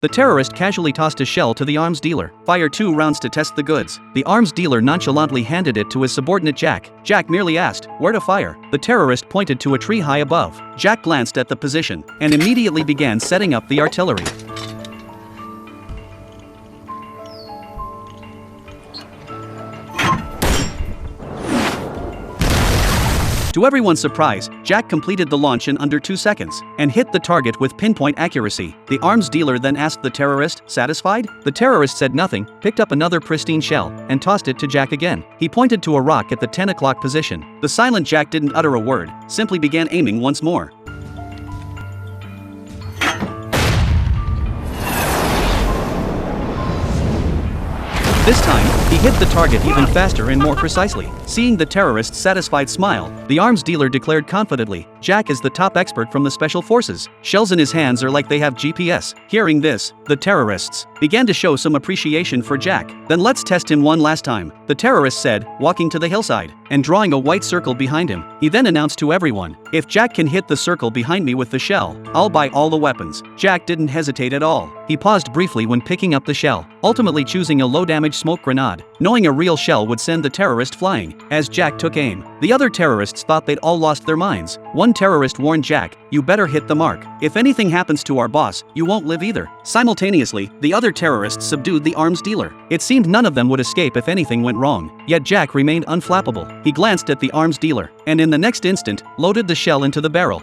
The terrorist casually tossed a shell to the arms dealer. Fire 2 rounds to test the goods. The arms dealer nonchalantly handed it to his subordinate Jack. Jack merely asked, "Where to fire?" The terrorist pointed to a tree high above. Jack glanced at the position and immediately began setting up the artillery. To everyone's surprise, Jack completed the launch in under 2 seconds and hit the target with pinpoint accuracy. The arms dealer then asked the terrorist, "Satisfied?" The terrorist said nothing, picked up another pristine shell, and tossed it to Jack again. He pointed to a rock at the 10 o'clock position. The silent Jack didn't utter a word, simply began aiming once more. This time, he hit the target even faster and more precisely. Seeing the terrorist's satisfied smile, the arms dealer declared confidently, "Jack is the top expert from the special forces. Shells in his hands are like they have GPS." Hearing this, the terrorists began to show some appreciation for Jack. "Then let's test him one last time," the terrorist said, walking to the hillside and drawing a white circle behind him. He then announced to everyone, "If Jack can hit the circle behind me with the shell, I'll buy all the weapons." Jack didn't hesitate at all. He paused briefly when picking up the shell, ultimately choosing a low-damage smoke grenade, knowing a real shell would send the terrorist flying. As Jack took aim, the other terrorists thought they'd all lost their minds. One terrorist warned Jack, "You better hit the mark. If anything happens to our boss, you won't live either." Simultaneously, the other terrorists subdued the arms dealer. It seemed none of them would escape if anything went wrong, yet Jack remained unflappable. He glanced at the arms dealer, and in the next instant, loaded the shell into the barrel.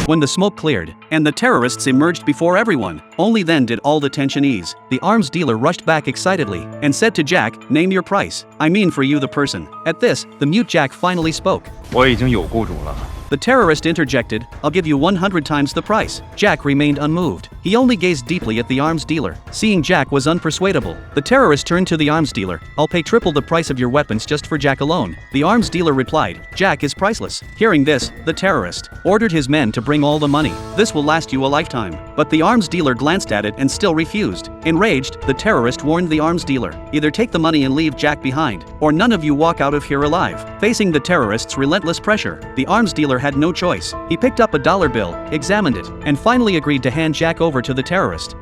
When the smoke cleared, and the terrorists emerged before everyone, only then did all the tension ease. The arms dealer rushed back excitedly, and said to Jack, "Name your price. I mean for you the person." At this, the mute Jack finally spoke. 我已经有雇主了。 The terrorist interjected, "I'll give you 100 times the price." Jack remained unmoved. He only gazed deeply at the arms dealer. Seeing Jack was unpersuadable, the terrorist turned to the arms dealer, "I'll pay triple the price of your weapons just for Jack alone." The arms dealer replied, "Jack is priceless." Hearing this, the terrorist ordered his men to bring all the money. "This will last you a lifetime." But the arms dealer glanced at it and still refused. Enraged, the terrorist warned the arms dealer, "Either take the money and leave Jack behind, or none of you walk out of here alive." Facing the terrorist's relentless pressure, the arms dealer had no choice. He picked up a dollar bill, examined it, and finally agreed to hand Jack over to the terrorist.